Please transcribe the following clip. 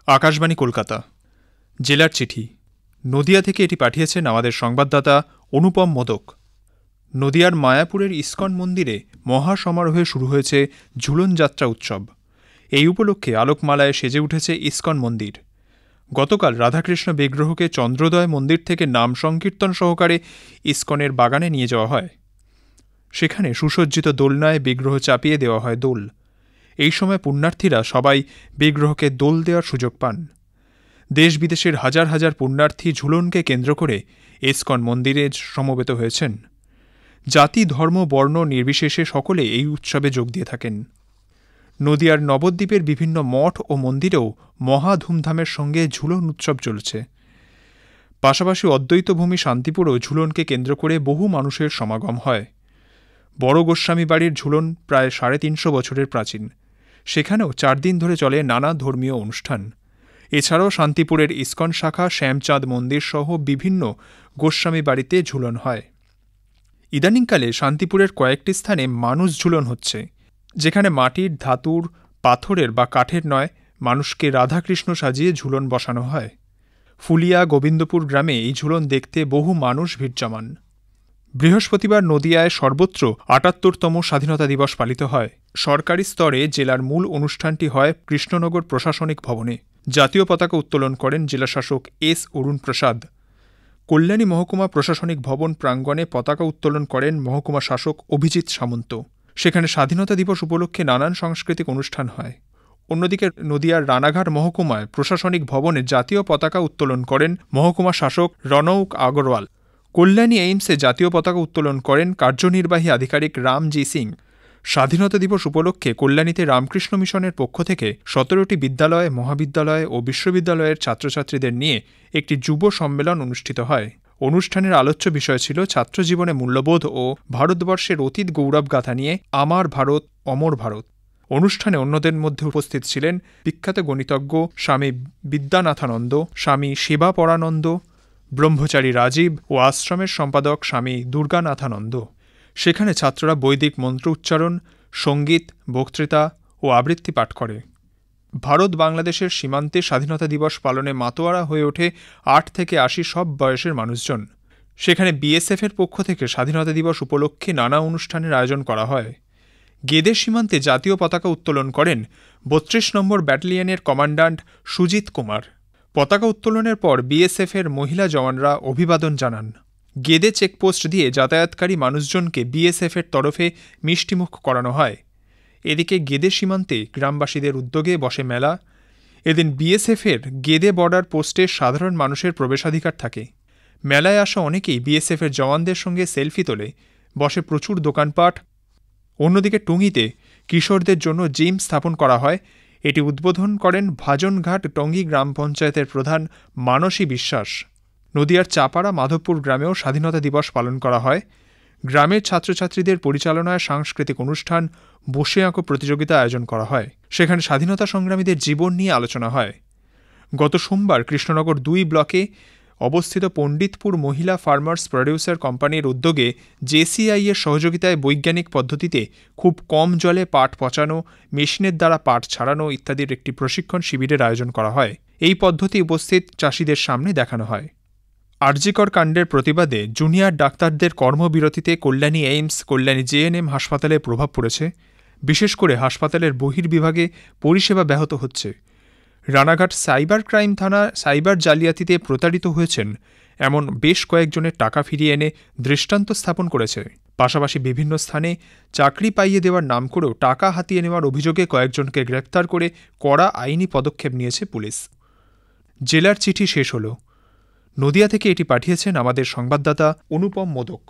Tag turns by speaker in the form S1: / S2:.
S1: আকাশবাণী কলকাতা জেলার চিঠি নদিয়া থেকে এটি পাঠিয়েছেন আমাদের সংবাদদাতা অনুপম মোদক। নদিয়ার মায়াপুরের ইস্কন মন্দিরে মহাসমারোহে শুরু হয়েছে ঝুলন যাত্রা উৎসব। এই উপলক্ষে আলোকমালায় সেজে উঠেছে ইস্কন মন্দির। গতকাল রাধাকৃষ্ণ বিগ্রহকে চন্দ্রোদয় মন্দির থেকে নাম সংকীর্তন সহকারে ইস্কনের বাগানে নিয়ে যাওয়া হয়। সেখানে সুসজ্জিত দোলনায় বিগ্রহ চাপিয়ে দেওয়া হয় দোল। এই সময় পুণ্যার্থীরা সবাই বিগ্রহকে দোল দেওয়ার সুযোগ পান। দেশ বিদেশের হাজার হাজার পুণ্যার্থী ঝুলনকে কেন্দ্র করে ইস্কন মন্দিরে সমবেত হয়েছেন। জাতি ধর্ম বর্ণ নির্বিশেষে সকলে এই উৎসবে যোগ দিয়ে থাকেন। নদিয়ার নবদ্বীপের বিভিন্ন মঠ ও মন্দিরেও মহা ধুমধামের সঙ্গে ঝুলন উৎসব চলছে। পাশাপাশি অদ্বৈতভূমি শান্তিপুরেও ঝুলনকে কেন্দ্র করে বহু মানুষের সমাগম হয়। বড় গোস্বামী বাড়ির ঝুলন প্রায় ৩৫০ বছরের প্রাচীন। সেখানেও ৪ দিন ধরে চলে নানা ধর্মীয় অনুষ্ঠান। এছাড়াও শান্তিপুরের ইস্কন শাখা শ্যামচাঁদ মন্দির সহ বিভিন্ন গোস্বামী বাড়িতে ঝুলন হয়। ইদানিংকালে শান্তিপুরের কয়েকটি স্থানে মানুষ ঝুলন হচ্ছে, যেখানে মাটির, ধাতুর, পাথরের বা কাঠের নয়, মানুষকে রাধাকৃষ্ণ সাজিয়ে ঝুলন বসানো হয়। ফুলিয়া গোবিন্দপুর গ্রামে এই ঝুলন দেখতে বহু মানুষ ভিড় জমান। বৃহস্পতিবার নদিয়ায় সর্বত্র ৭৮তম স্বাধীনতা দিবস পালিত হয়। সরকারি স্তরে জেলার মূল অনুষ্ঠানটি হয় কৃষ্ণনগর প্রশাসনিক ভবনে। জাতীয় পতাকা উত্তোলন করেন জেলাশাসক এস অরুণ প্রসাদ। কল্যাণী মহকুমা প্রশাসনিক ভবন প্রাঙ্গণে পতাকা উত্তোলন করেন মহকুমা শাসক অভিজিৎ সামন্ত। সেখানে স্বাধীনতা দিবস উপলক্ষে নানান সাংস্কৃতিক অনুষ্ঠান হয়। অন্যদিকে নদিয়ার রানাঘাট মহকুমায় প্রশাসনিক ভবনে জাতীয় পতাকা উত্তোলন করেন মহকুমা শাসক রনৌক আগরওয়াল। কল্যাণী এইমসে জাতীয় পতাকা উত্তোলন করেন কার্যনির্বাহী আধিকারিক রামজি সিং। স্বাধীনতা দিবস উপলক্ষে কল্যাণীতে রামকৃষ্ণ মিশনের পক্ষ থেকে ১৭টি বিদ্যালয়, মহাবিদ্যালয় ও বিশ্ববিদ্যালয়ের ছাত্রছাত্রীদের নিয়ে একটি যুব সম্মেলন অনুষ্ঠিত হয়। অনুষ্ঠানের আলোচ্য বিষয় ছিল ছাত্রজীবনে মূল্যবোধ ও ভারতবর্ষের অতীত গৌরবগাথা নিয়ে আমার ভারত অমর ভারত। অনুষ্ঠানে অন্যদের মধ্যে উপস্থিত ছিলেন বিখ্যাত গণিতজ্ঞ স্বামী বিদ্যানাথানন্দ, স্বামী সেবাপরানন্দ, ব্রহ্মচারী রাজীব ও আশ্রমের সম্পাদক স্বামী দুর্গানাথানন্দ। সেখানে ছাত্ররা বৈদিক মন্ত্র উচ্চারণ, সঙ্গীত, বক্তৃতা ও আবৃত্তি পাঠ করে। ভারত বাংলাদেশের সীমান্তে স্বাধীনতা দিবস পালনে মাতোয়ারা হয়ে ওঠে ৮ থেকে ৮০ সব বয়সের মানুষজন। সেখানে বিএসএফের পক্ষ থেকে স্বাধীনতা দিবস উপলক্ষে নানা অনুষ্ঠানের আয়োজন করা হয়। গেদে সীমান্তে জাতীয় পতাকা উত্তোলন করেন ৩২ নম্বর ব্যাটালিয়নের কমান্ড্যান্ট সুজিত কুমার। পতাকা উত্তোলনের পর বিএসএফের মহিলা জওয়ানরা অভিবাদন জানান। গেদে চেকপোস্ট দিয়ে যাতায়াতকারী মানুষজনকে বিএসএফের তরফে মিষ্টিমুখ করানো হয়। এদিকে গেদে সীমান্তে গ্রামবাসীদের উদ্যোগে বসে মেলা। এদিন বিএসএফের গেদে বর্ডার পোস্টে সাধারণ মানুষের প্রবেশাধিকার থাকে। মেলায় আসা অনেকেই বিএসএফের জওয়ানদের সঙ্গে সেলফি তোলে। বসে প্রচুর দোকানপাট। অন্যদিকে টঙ্গীতে কিশোরদের জন্য জিম স্থাপন করা হয়। এটি উদ্বোধন করেন ভাজনঘাট টঙ্গী গ্রাম পঞ্চায়েতের প্রধান মানসী বিশ্বাস। নদিয়ার চাপাড়া মাধবপুর গ্রামেও স্বাধীনতা দিবস পালন করা হয়। গ্রামের ছাত্রছাত্রীদের পরিচালনায় সাংস্কৃতিক অনুষ্ঠান, বসে আঁকো প্রতিযোগিতা আয়োজন করা হয়। সেখানে স্বাধীনতা সংগ্রামীদের জীবন নিয়ে আলোচনা হয়। গত সোমবার কৃষ্ণনগর ২ ব্লকে অবস্থিত পণ্ডিতপুর মহিলা ফার্মার্স প্রডিউসার কোম্পানির উদ্যোগে জেসিআই এর সহযোগিতায় বৈজ্ঞানিক পদ্ধতিতে খুব কম জলে পাট পচানো, মেশিনের দ্বারা পাট ছাড়ানো ইত্যাদির একটি প্রশিক্ষণ শিবিরের আয়োজন করা হয়। এই পদ্ধতি উপস্থিত চাষিদের সামনে দেখানো হয়। আরজিকর কাণ্ডের প্রতিবাদে জুনিয়র ডাক্তারদের কর্মবিরতিতে কল্যাণী এইমস, কল্যাণী জেএনএম হাসপাতালে প্রভাব পড়েছে। বিশেষ করে হাসপাতালের বহির্বিভাগে পরিষেবা ব্যাহত হচ্ছে। রানাঘাট সাইবার ক্রাইম থানা সাইবার জালিয়াতিতে প্রতারিত হয়েছেন এমন বেশ কয়েকজনের টাকা ফিরিয়ে এনে দৃষ্টান্ত স্থাপন করেছে। পাশাপাশি বিভিন্ন স্থানে চাকরি পাইয়ে দেওয়ার নাম করেও টাকা হাতিয়ে নেওয়ার অভিযোগে কয়েকজনকে গ্রেপ্তার করে কড়া আইনি পদক্ষেপ নিয়েছে পুলিশ। জেলার চিঠি শেষ হল। নদিয়া থেকে এটি পাঠিয়েছেন আমাদের সংবাদদাতা অনুপম মোদক।